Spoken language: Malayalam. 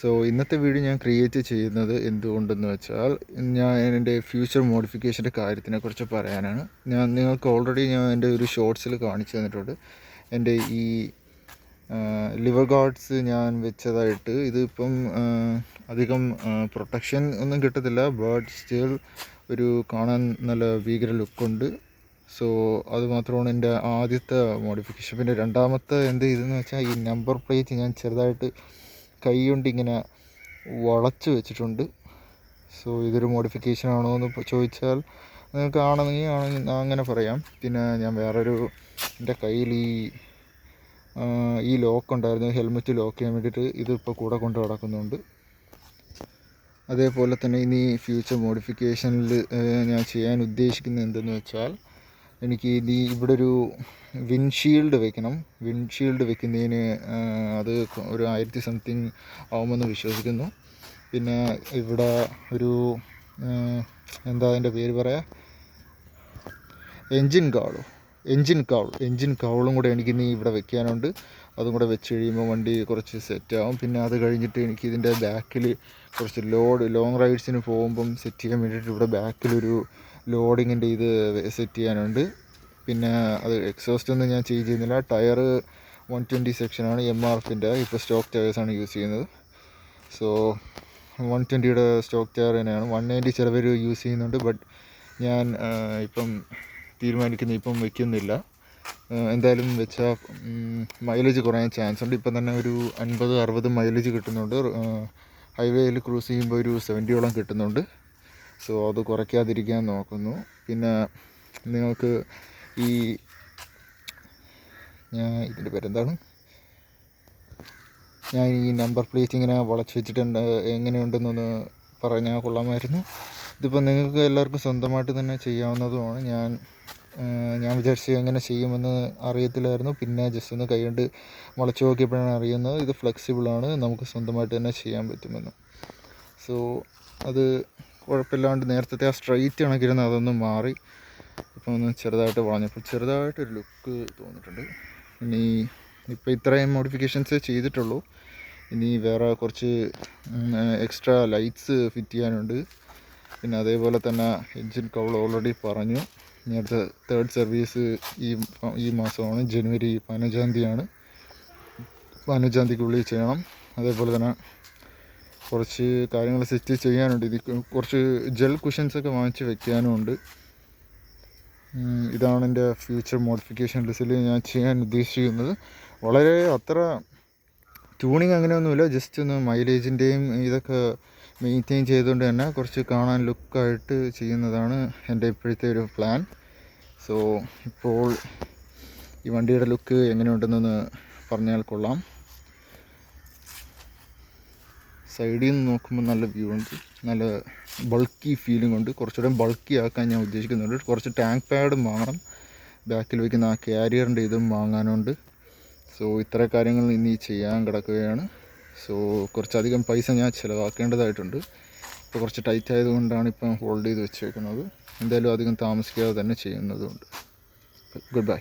സോ ഇന്നത്തെ വീഡിയോ ഞാൻ ക്രിയേറ്റ് ചെയ്യുന്നത് എന്തുകൊണ്ടെന്ന് വെച്ചാൽ ഞാൻ എൻ്റെ ഫ്യൂച്ചർ മോഡിഫിക്കേഷൻ്റെ കാര്യത്തിനെക്കുറിച്ച് പറയാനാണ്. നിങ്ങൾക്ക് ഓൾറെഡി ഞാൻ എൻ്റെ ഒരു ഷോർട്സിൽ കാണിച്ചു തന്നിട്ടുണ്ട്. എൻ്റെ ഈ ലിവർ ഗാർഡ്സ് ഞാൻ വെച്ചതായിട്ട് ഇതിപ്പം അധികം പ്രൊട്ടക്ഷൻ ഒന്നും കിട്ടത്തില്ല, ബട്ട് സ്റ്റിൽ ഒരു കാണാൻ നല്ല ഭീകര ലുക്കുണ്ട്. സോ അതുമാത്രമാണ് എൻ്റെ ആദ്യത്തെ മോഡിഫിക്കേഷൻ. പിന്നെ രണ്ടാമത്തെ എന്ത് ചെയ്തെന്ന് വെച്ചാൽ ഈ നമ്പർ പ്ലേറ്റ് ഞാൻ ചെറുതായിട്ട് കൈ കൊണ്ട് ഇങ്ങനെ വളച്ച് വെച്ചിട്ടുണ്ട്. സോ ഇതൊരു മോഡിഫിക്കേഷൻ ആണോ എന്ന് ചോദിച്ചാൽ നിങ്ങൾക്ക് ആണെങ്കിൽ അങ്ങനെ പറയാം. പിന്നെ ഞാൻ വേറൊരു എൻ്റെ കയ്യിൽ ഈ ലോക്ക് ഉണ്ടായിരുന്നു, ഹെൽമെറ്റ് ലോക്ക് ചെയ്യാൻ വേണ്ടിയിട്ട്. ഇതിപ്പോൾ കൂടെ കൊണ്ട് നടക്കുന്നുണ്ട്. അതേപോലെ തന്നെ ഇനി ഫ്യൂച്ചർ മോഡിഫിക്കേഷനിൽ ഞാൻ ചെയ്യാൻ ഉദ്ദേശിക്കുന്നത് എന്തെന്ന് വെച്ചാൽ എനിക്ക് ഇവിടെ ഒരു വിൻഷീൽഡ് വെക്കണം. വിൻഷീൽഡ് വെക്കുന്നതിന് അത് ഒരു 1000 സംതിങ് ആവുമെന്ന് വിശ്വസിക്കുന്നു. പിന്നെ ഇവിടെ ഒരു എന്താ അതിൻ്റെ പേര് പറയാ, എൻജിൻ കൗളും കൂടെ എനിക്കിനി ഇവിടെ വെക്കാനുണ്ട്. അതും കൂടെ വെച്ച് കഴിയുമ്പോൾ വണ്ടി കുറച്ച് സെറ്റാവും. പിന്നെ അത് കഴിഞ്ഞിട്ട് എനിക്ക് ഇതിൻ്റെ ബാക്കിൽ കുറച്ച് ലോങ് റൈഡ്സിന് പോകുമ്പം സെറ്റ് ചെയ്യാൻ വേണ്ടിയിട്ട് ഇവിടെ ബാക്കിലൊരു ലോഡിങ്ങിൻ്റെ ഇത് സെറ്റ് ചെയ്യാനുണ്ട്. പിന്നെ അത് എക്സോസ്റ്റ് ഒന്നും ഞാൻ ചേഞ്ച് ചെയ്യുന്നില്ല. ടയർ 120 സെക്ഷനാണ്, MRFിൻ്റെ. ഇപ്പോൾ സ്റ്റോക്ക് ടയേഴ്സാണ് യൂസ് ചെയ്യുന്നത്. സോ 120യുടെ സ്റ്റോക്ക് ടയർ തന്നെയാണ്. 190 ചിലവർ യൂസ് ചെയ്യുന്നുണ്ട്, ബട്ട് ഞാൻ ഇപ്പം തീരുമാനിക്കുന്നത് ഇപ്പം വയ്ക്കുന്നില്ല. എന്തായാലും വെച്ചാൽ മൈലേജ് കുറയാൻ ചാൻസ് ഉണ്ട്. ഇപ്പം തന്നെ ഒരു 50-60 മൈലേജ് കിട്ടുന്നുണ്ട്. ഹൈവേയിൽ ക്രൂസ് ചെയ്യുമ്പോൾ ഒരു 70ഓളം കിട്ടുന്നുണ്ട്. സോ അത് കുറയ്ക്കാതിരിക്കാൻ നോക്കുന്നു. പിന്നെ നിങ്ങൾക്ക് ഇതിൻ്റെ പേരെന്താണ്, ഞാൻ ഈ നമ്പർ പ്ലേറ്റ് ഇങ്ങനെ വളച്ച് വെച്ചിട്ടുണ്ട്, എങ്ങനെയുണ്ടെന്നൊന്ന് പറഞ്ഞാൽ കൊള്ളാമായിരുന്നു. ഇതിപ്പോൾ നിങ്ങൾക്ക് എല്ലാവർക്കും സ്വന്തമായിട്ട് തന്നെ ചെയ്യാവുന്നതുമാണ്. ഞാൻ വിചാരിച്ച് എങ്ങനെ ചെയ്യുമെന്ന് അറിയത്തില്ലായിരുന്നു. പിന്നെ ജസ്റ്റ് ഒന്ന് കൈകൊണ്ട് വളച്ച് നോക്കിയപ്പോഴാണ് അറിയുന്നത് ഇത് ഫ്ലെക്സിബിളാണ്, നമുക്ക് സ്വന്തമായിട്ട് തന്നെ ചെയ്യാൻ പറ്റുമെന്ന്. സോ അത് കുഴപ്പമില്ലാണ്ട് നേരത്തെ ആ സ്ട്രൈറ്റ് കണക്കിരുന്ന് അതൊന്നും മാറി ഇപ്പം ഒന്ന് ചെറുതായിട്ട് വളഞ്ഞപ്പോൾ ചെറുതായിട്ടൊരു ലുക്ക് തോന്നിയിട്ടുണ്ട്. ഇനി ഇപ്പോൾ ഇത്രയും മോഡിഫിക്കേഷൻസ് ചെയ്തിട്ടുള്ളൂ. ഇനി വേറെ കുറച്ച് എക്സ്ട്രാ ലൈറ്റ്സ് ഫിറ്റ് ചെയ്യാനുണ്ട്. പിന്നെ അതേപോലെ തന്നെ എൻജിൻ കൗൾ ഓൾറെഡി പറഞ്ഞു. ഇനി അടുത്ത 3rd സർവീസ് ഈ മാസമാണ്, ജനുവരി 15-ാം തീയതിയാണ്. 15-ാം തീയതിക്കുള്ളിൽ ചെയ്യണം. അതേപോലെ തന്നെ കുറച്ച് കാര്യങ്ങൾ സെറ്റ് ചെയ്യാനുണ്ട്. കുറച്ച് ജെൽ കുഷൻസൊക്കെ വാങ്ങിച്ച് വെക്കാനുമുണ്ട്. ഇതാണ് എൻ്റെ ഫ്യൂച്ചർ മോഡിഫിക്കേഷൻ ലിസ്റ്റിൽ ഞാൻ ചെയ്യാൻ ഉദ്ദേശിക്കുന്നത്. വളരെ അത്ര ട്യൂണിങ് അങ്ങനെയൊന്നുമില്ല, ജസ്റ്റ് ഒന്ന് മൈലേജിൻ്റെയും ഇതൊക്കെ മെയിൻറ്റെയിൻ ചെയ്തുകൊണ്ട് തന്നെ കുറച്ച് കാണാൻ ലുക്കായിട്ട് ചെയ്യുന്നതാണ് എൻ്റെ ഇപ്പോഴത്തെ ഒരു പ്ലാൻ. സോ ഇപ്പോൾ ഈ വണ്ടിയുടെ ലുക്ക് എങ്ങനെയുണ്ടെന്നൊന്ന് പറഞ്ഞാൽ കൊള്ളാം. സൈഡിൽ നിന്ന് നോക്കുമ്പോൾ നല്ല വ്യൂ ഉണ്ട്, നല്ല ബൾക്കി ഫീലിംഗ് ഉണ്ട്. കുറച്ചുകൂടെ ബൾക്കി ആക്കാൻ ഞാൻ ഉദ്ദേശിക്കുന്നുണ്ട്. കുറച്ച് ടാങ്ക് പാഡും വാങ്ങണം, ബാക്കിൽ വയ്ക്കുന്ന ആ ക്യാരിയറിൻ്റെ ഇതും വാങ്ങാനുണ്ട്. സോ ഇത്ര കാര്യങ്ങൾ ഇനി ചെയ്യാൻ കിടക്കുകയാണ്. സോ കുറച്ചധികം പൈസ ഞാൻ ചിലവാക്കേണ്ടതായിട്ടുണ്ട്. ഇപ്പോൾ കുറച്ച് ടൈറ്റ് ആയതുകൊണ്ടാണ് ഇപ്പം ഹോൾഡ് ചെയ്ത് വെച്ചേക്കുന്നത്. എന്തായാലും അധികം താമസിക്കാതെ തന്നെ ചെയ്യുന്നതുകൊണ്ട്. Good bye.